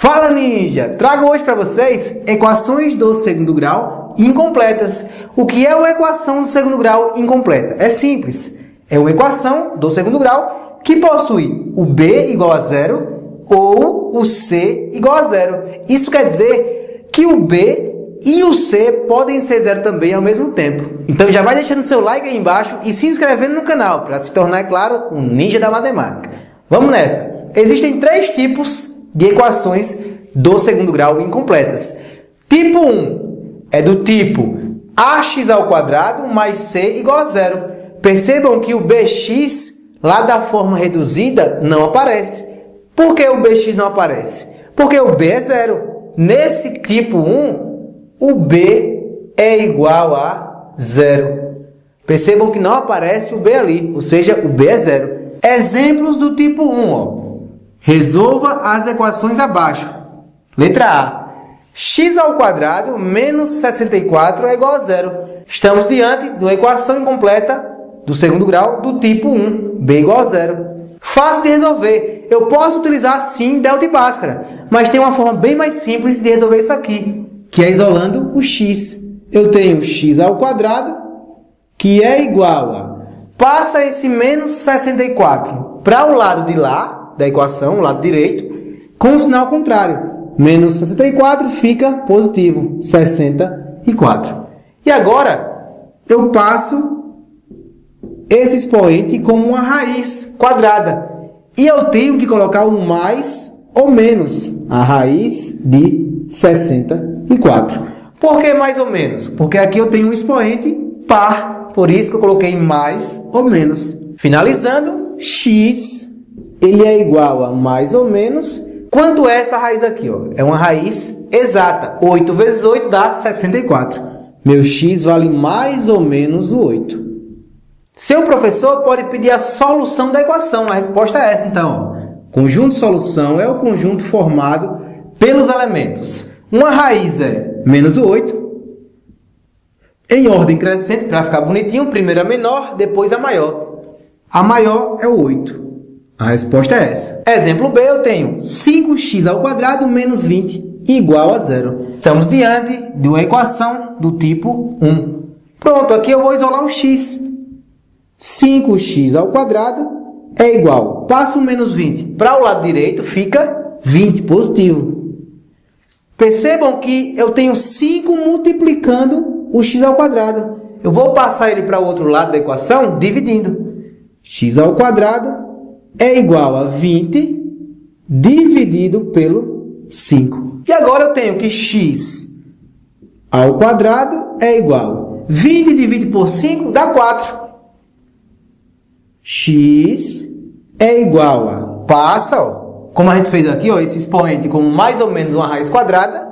Fala Ninja! Trago hoje para vocês equações do segundo grau incompletas. O que é uma equação do segundo grau incompleta? É simples. É uma equação do segundo grau que possui o b igual a zero ou o c igual a zero. Isso quer dizer que o b e o c podem ser zero também ao mesmo tempo. Então já vai deixando seu like aí embaixo e se inscrevendo no canal para se tornar, é claro, um ninja da matemática. Vamos nessa! Existem três tipos de equações do segundo grau incompletas. Tipo 1 é do tipo ax ao quadrado mais c igual a zero. Percebam que o bx, lá da forma reduzida, não aparece. Por que o bx não aparece? Porque o b é zero. Nesse tipo 1, o b é igual a zero. Percebam que não aparece o b ali, ou seja, o b é zero. Exemplos do tipo 1, ó. Resolva as equações abaixo. Letra A. X ao quadrado menos 64 é igual a zero. Estamos diante de uma equação incompleta do segundo grau do tipo 1. B igual a zero. Fácil de resolver. Eu posso utilizar, sim, delta e bhaskara. Mas tem uma forma bem mais simples de resolver isso aqui, que é isolando o x. Eu tenho x ao quadrado, que é igual a... Passa esse menos 64 para o lado de lá, da equação, o lado direito, com o sinal contrário. Menos 64 fica positivo, 64. E agora, eu passo esse expoente como uma raiz quadrada. E eu tenho que colocar um mais ou menos, a raiz de 64. Por que mais ou menos? Porque aqui eu tenho um expoente par, por isso que eu coloquei mais ou menos. Finalizando, x... ele é igual a mais ou menos... Quanto é essa raiz aqui? Ó? É uma raiz exata. 8 vezes 8 dá 64. Meu x vale mais ou menos o 8. Seu professor pode pedir a solução da equação. A resposta é essa, então. Ó. Conjunto solução é o conjunto formado pelos elementos. Uma raiz é menos o 8. Em ordem crescente, para ficar bonitinho, primeiro a menor, depois a maior. A maior é o 8. A resposta é essa. Exemplo B, eu tenho 5x ao quadrado menos 20 igual a zero. Estamos diante de uma equação do tipo 1. Pronto, aqui eu vou isolar o x. 5x ao quadrado é igual. Passo o menos 20 para o lado direito, fica 20 positivo. Percebam que eu tenho 5 multiplicando o x ao quadrado. Eu vou passar ele para o outro lado da equação dividindo. X ao quadrado é igual a 20 dividido pelo 5. E agora eu tenho que x ao quadrado é igual a 20 dividido por 5 dá 4. X é igual a... Passa, ó, como a gente fez aqui, ó, esse expoente como mais ou menos uma raiz quadrada.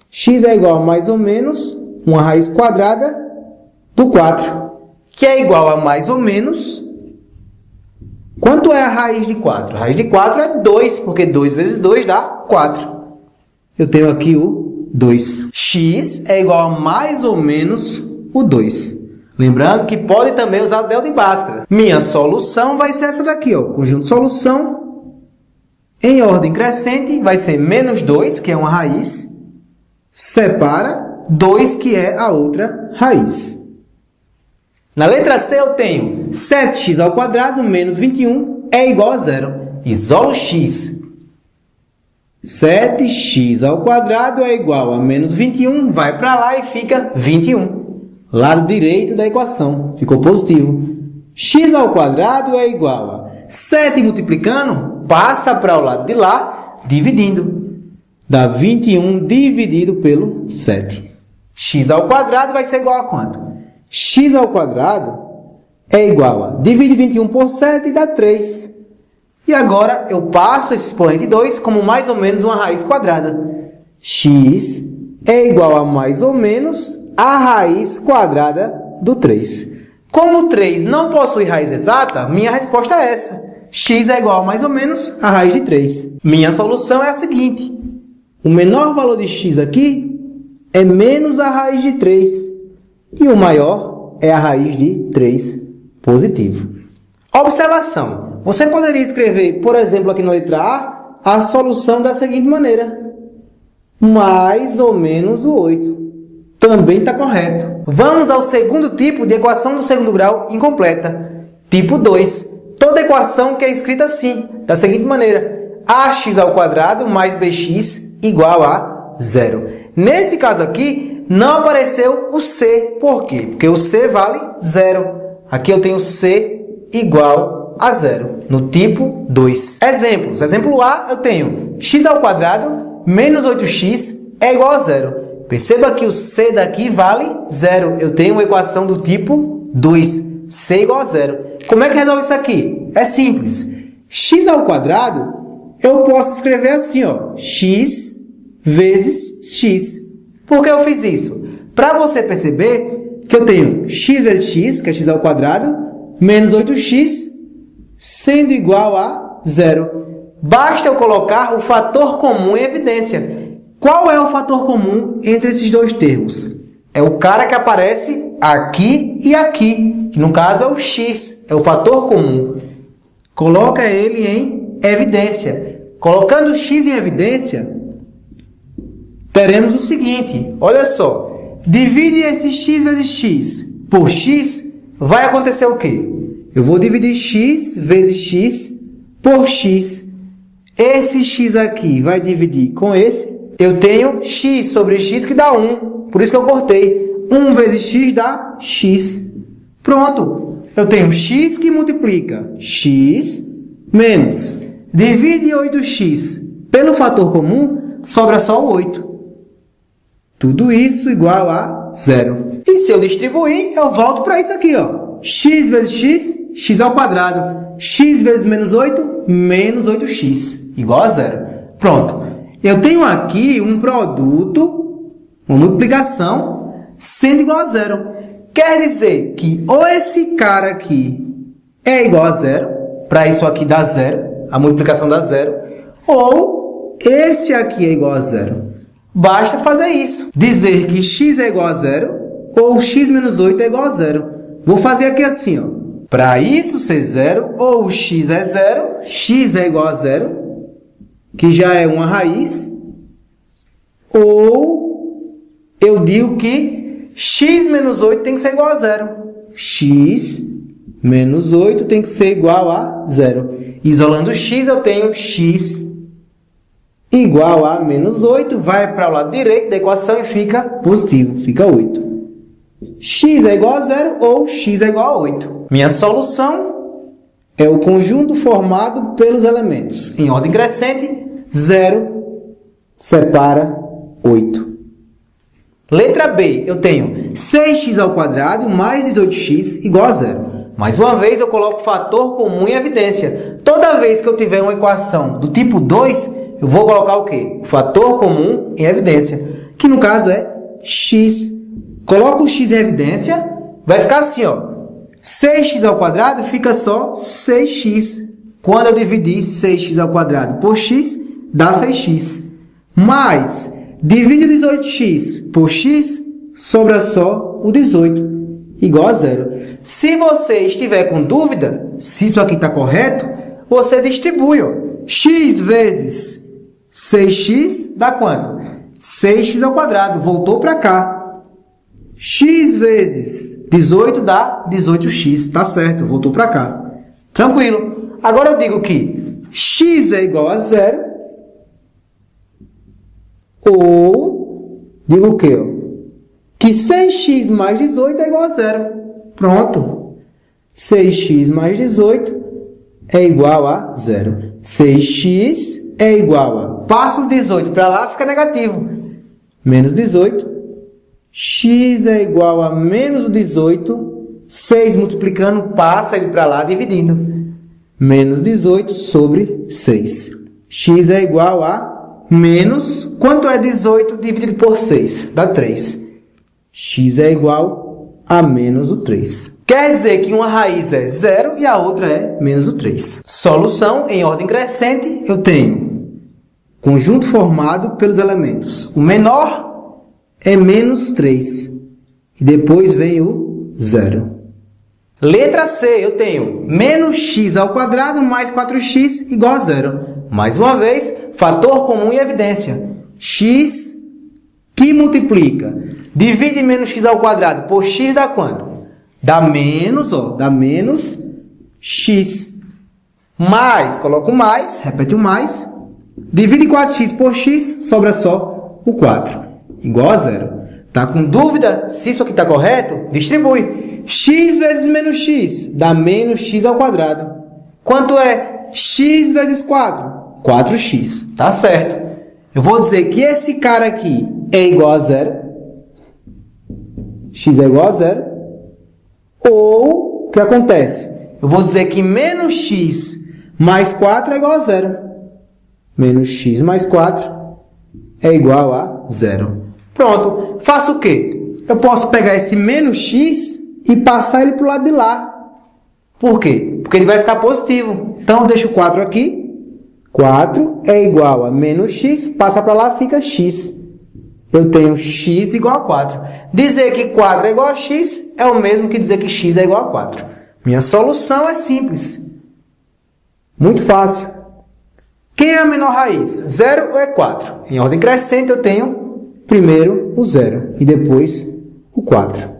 X é igual a mais ou menos uma raiz quadrada do 4, que é igual a mais ou menos... Quanto é a raiz de 4? A raiz de 4 é 2, porque 2 vezes 2 dá 4. Eu tenho aqui o 2. X é igual a mais ou menos o 2. Lembrando que pode também usar o delta e bhaskara. Minha solução vai ser essa daqui, ó. Conjunto de solução em ordem crescente vai ser menos 2, que é uma raiz, separa 2, que é a outra raiz. Na letra C eu tenho 7x ao quadrado menos 21 é igual a zero. Isolo x. 7x ao quadrado é igual a menos 21. Vai para lá e fica 21. Lado direito da equação. Ficou positivo. X ao quadrado é igual a 7 multiplicando, passa para o lado de lá, dividindo. Dá 21 dividido pelo 7. X ao quadrado vai ser igual a quanto? X ao quadrado é igual a... Divide 21 por 7 e dá 3. E agora eu passo esse expoente 2 como mais ou menos uma raiz quadrada. X é igual a mais ou menos a raiz quadrada do 3. Como o 3 não possui raiz exata, minha resposta é essa. X é igual a mais ou menos a raiz de 3. Minha solução é a seguinte. O menor valor de x aqui é menos a raiz de 3. E o maior é a raiz de 3 positivo. Observação. Você poderia escrever, por exemplo, aqui na letra A, a solução da seguinte maneira. Mais ou menos o 8. Também está correto. Vamos ao segundo tipo de equação do segundo grau incompleta. Tipo 2. Toda equação que é escrita assim, da seguinte maneira. ax² mais bx igual a 0. Nesse caso aqui, não apareceu o c. Por quê? Porque o c vale 0. Aqui eu tenho c igual a 0, no tipo 2. Exemplos. Exemplo A, eu tenho x² menos 8x é igual a 0. Perceba que o c daqui vale 0. Eu tenho uma equação do tipo 2. C igual a 0. Como é que resolve isso aqui? É simples. x² eu posso escrever assim, ó, x vezes x. Por que eu fiz isso? Para você perceber que eu tenho x vezes x, que é x², menos 8x, sendo igual a 0. Basta eu colocar o fator comum em evidência. Qual é o fator comum entre esses dois termos? É o cara que aparece aqui e aqui, que no caso é o x, é o fator comum. Coloca ele em evidência. Colocando o x em evidência, teremos o seguinte, olha só, divide esse x vezes x por x, vai acontecer o quê? Eu vou dividir x vezes x por x. Esse x aqui vai dividir com esse. Eu tenho x sobre x que dá 1. Por isso que eu cortei. 1 vezes x dá x. Pronto. Eu tenho x que multiplica x menos. Divide 8x pelo fator comum, sobra só o 8. Tudo isso igual a 0. E se eu distribuir, eu volto para isso aqui, ó. X vezes x, x². X vezes menos 8, menos 8x, igual a 0. Pronto. Eu tenho aqui um produto, uma multiplicação, sendo igual a 0. Quer dizer que ou esse cara aqui é igual a 0, para isso aqui dá 0, a multiplicação dá 0, ou esse aqui é igual a 0. Basta fazer isso. Dizer que x é igual a 0 ou x menos 8 é igual a 0. Vou fazer aqui assim, ó. Para isso ser 0, ou x é 0, x é igual a 0, que já é uma raiz, ou eu digo que x menos 8 tem que ser igual a 0. X menos 8 tem que ser igual a 0. Isolando x, eu tenho x igual a menos 8, vai para o lado direito da equação e fica positivo, fica 8. X é igual a 0 ou x é igual a 8. Minha solução é o conjunto formado pelos elementos. Em ordem crescente, 0 separa 8. Letra B, eu tenho 6x² mais 18x igual a 0. Mais uma vez, eu coloco o fator comum em evidência. Toda vez que eu tiver uma equação do tipo 2, eu vou colocar o quê? O fator comum em evidência, que no caso é x. Coloco o x em evidência, vai ficar assim, ó. 6x² fica só 6x. Quando eu dividir 6x² por x, dá 6x. Mas, divide 18x por x, sobra só o 18, igual a 0. Se você estiver com dúvida, se isso aqui está correto, você distribui, ó. X vezes 6x dá quanto? 6x², voltou para cá. X vezes 18 dá 18x, tá certo, voltou para cá. Tranquilo. Agora eu digo que x é igual a 0, ou digo o quê? Que 6x mais 18 é igual a 0. Pronto. 6x mais 18 é igual a 0. 6x é igual a... Passa o 18 para lá, fica negativo. Menos 18. X é igual a menos o 18. 6 multiplicando, passa ele para lá, dividindo. Menos 18 sobre 6. X é igual a menos... Quanto é 18 dividido por 6? Dá 3. X é igual a menos o 3. Quer dizer que uma raiz é 0 e a outra é menos o 3. Solução em ordem crescente, eu tenho conjunto formado pelos elementos. O menor é menos 3. E depois vem o 0. Letra C, eu tenho menos x² mais 4x igual a 0. Mais uma vez, fator comum e evidência. X que multiplica. Divide menos x ao quadrado por x dá quanto? Dá menos, dá menos x. Mais, coloca o mais, repete o mais. Divide 4x por x, sobra só o 4. Igual a zero. Tá com dúvida se isso aqui está correto? Distribui. X vezes menos x dá menos x ao quadrado. Quanto é x vezes 4? 4x. Tá certo. Eu vou dizer que esse cara aqui é igual a zero. X é igual a zero. Ou, o que acontece? Eu vou dizer que menos x mais 4 é igual a zero. Menos x mais 4 é igual a zero. Pronto. Faço o quê? Eu posso pegar esse menos x e passar ele para o lado de lá. Por quê? Porque ele vai ficar positivo. Então, eu deixo 4 aqui. 4 é igual a menos x. Passa para lá, fica x. Eu tenho x igual a 4. Dizer que 4 é igual a x é o mesmo que dizer que x é igual a 4. Minha solução é simples. Muito fácil. Quem é a menor raiz? 0 ou é 4? Em ordem crescente, eu tenho primeiro o 0 e depois o 4.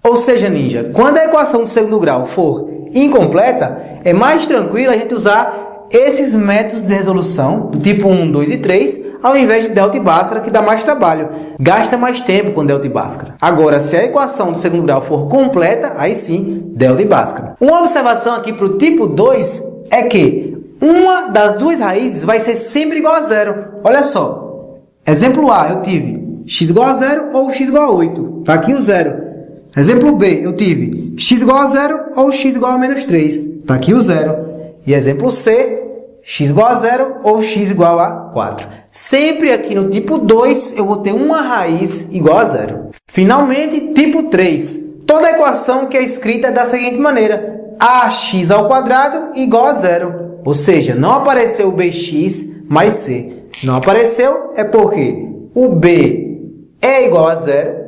Ou seja, ninja, quando a equação do segundo grau for incompleta, é mais tranquilo a gente usar esses métodos de resolução, do tipo 1, 2 e 3, ao invés de delta e bhaskara, que dá mais trabalho. Gasta mais tempo com delta e bhaskara. Agora, se a equação do segundo grau for completa, aí sim, delta e bhaskara. Uma observação aqui para o tipo 2 é que uma das duas raízes vai ser sempre igual a zero. Olha só. Exemplo A, eu tive x igual a 0 ou x igual a 8. Está aqui o 0. Exemplo B, eu tive x igual a 0 ou x igual a menos 3. Está aqui o 0. E exemplo C, x igual a 0 ou x igual a 4. Sempre aqui no tipo 2, eu vou ter uma raiz igual a 0. Finalmente, tipo 3. Toda equação que é escrita da seguinte maneira. Ax ao quadrado igual a 0. Ou seja, não apareceu o bx mais c. Se não apareceu, é porque o b é igual a 0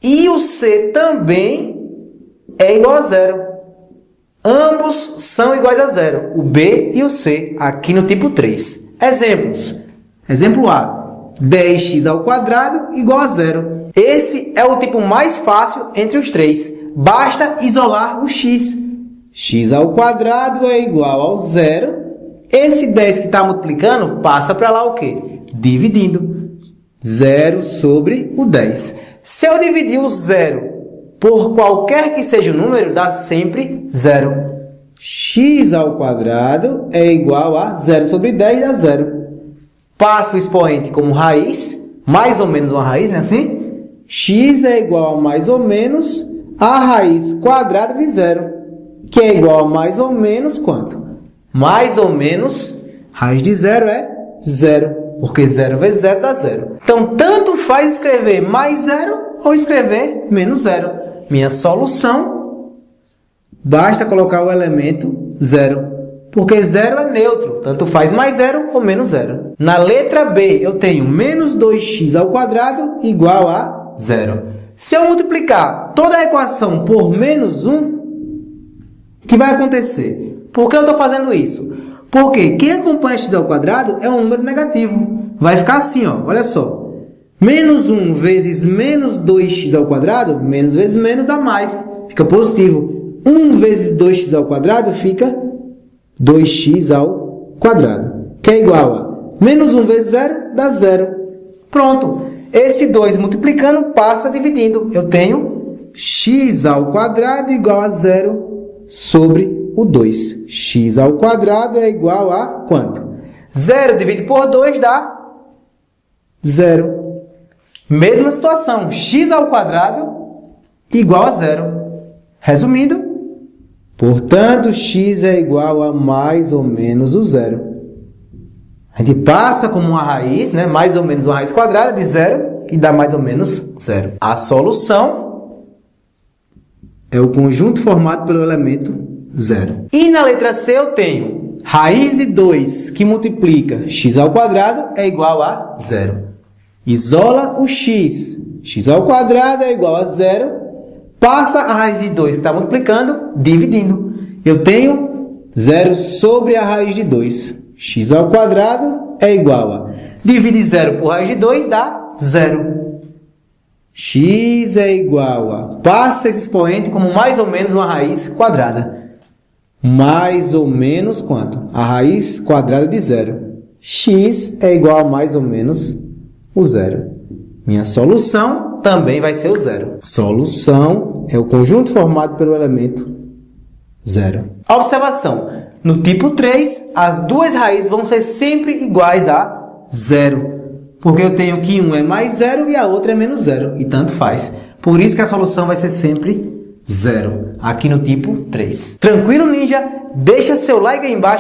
e o c também é igual a 0. Ambos são iguais a 0, o b e o c, aqui no tipo 3. Exemplos. Exemplo A, 10x ao quadrado igual a 0. Esse é o tipo mais fácil entre os três. Basta isolar o x. X ao quadrado é igual ao 0. Esse 10 que está multiplicando passa para lá o quê? Dividindo. 0 sobre o 10. Se eu dividir o 0 por qualquer que seja o número, dá sempre 0. X ao quadrado é igual a 0 sobre 10 dá 0. Passa o expoente como raiz, mais ou menos uma raiz, né? Assim? X é igual a mais ou menos a raiz quadrada de 0, que é igual a mais ou menos quanto? Mais ou menos, raiz de 0 é 0, porque 0 vezes 0 dá 0. Então, tanto faz escrever mais 0 ou escrever menos 0. Minha solução, basta colocar o elemento 0, porque 0 é neutro, tanto faz mais 0 ou menos 0. Na letra B, eu tenho menos 2x ao quadrado igual a 0. Se eu multiplicar toda a equação por menos 1, o que vai acontecer? Por que eu estou fazendo isso? Porque quem acompanha x ao quadrado é um número negativo. Vai ficar assim, ó, olha só. Menos 1 vezes menos 2x ao quadrado, menos vezes menos dá mais. Fica positivo. 1 vezes 2x ao quadrado fica 2x ao quadrado. Que é igual a menos 1 vezes 0 dá 0. Pronto. Esse 2 multiplicando passa dividindo. Eu tenho x ao quadrado igual a 0 sobre o 2. X ao quadrado é igual a quanto? 0 dividido por 2 dá 0. Mesma situação, x ao quadrado igual a 0. Resumindo, portanto, x é igual a mais ou menos o 0. A gente passa como uma raiz, né? Mais ou menos uma raiz quadrada de 0 e dá mais ou menos 0. A solução é o conjunto formado pelo elemento 0. E na letra C eu tenho raiz de 2 que multiplica x ao quadrado é igual a 0. Isola o x. X ao quadrado é igual a 0. Passa a raiz de 2 que está multiplicando, dividindo. Eu tenho 0 sobre a raiz de 2. x ao quadrado é igual a... Divide 0 por raiz de 2 dá 0. X é igual a... Passa esse expoente como mais ou menos uma raiz quadrada. Mais ou menos quanto? A raiz quadrada de 0. X é igual a mais ou menos o 0. Minha solução também vai ser o 0. Solução é o conjunto formado pelo elemento 0. Observação. No tipo 3, as duas raízes vão ser sempre iguais a 0. Porque eu tenho que um é mais 0 e a outra é menos 0. E tanto faz. Por isso que a solução vai ser sempre 0. Aqui no tipo 3. Tranquilo, ninja? Deixa seu like aí embaixo.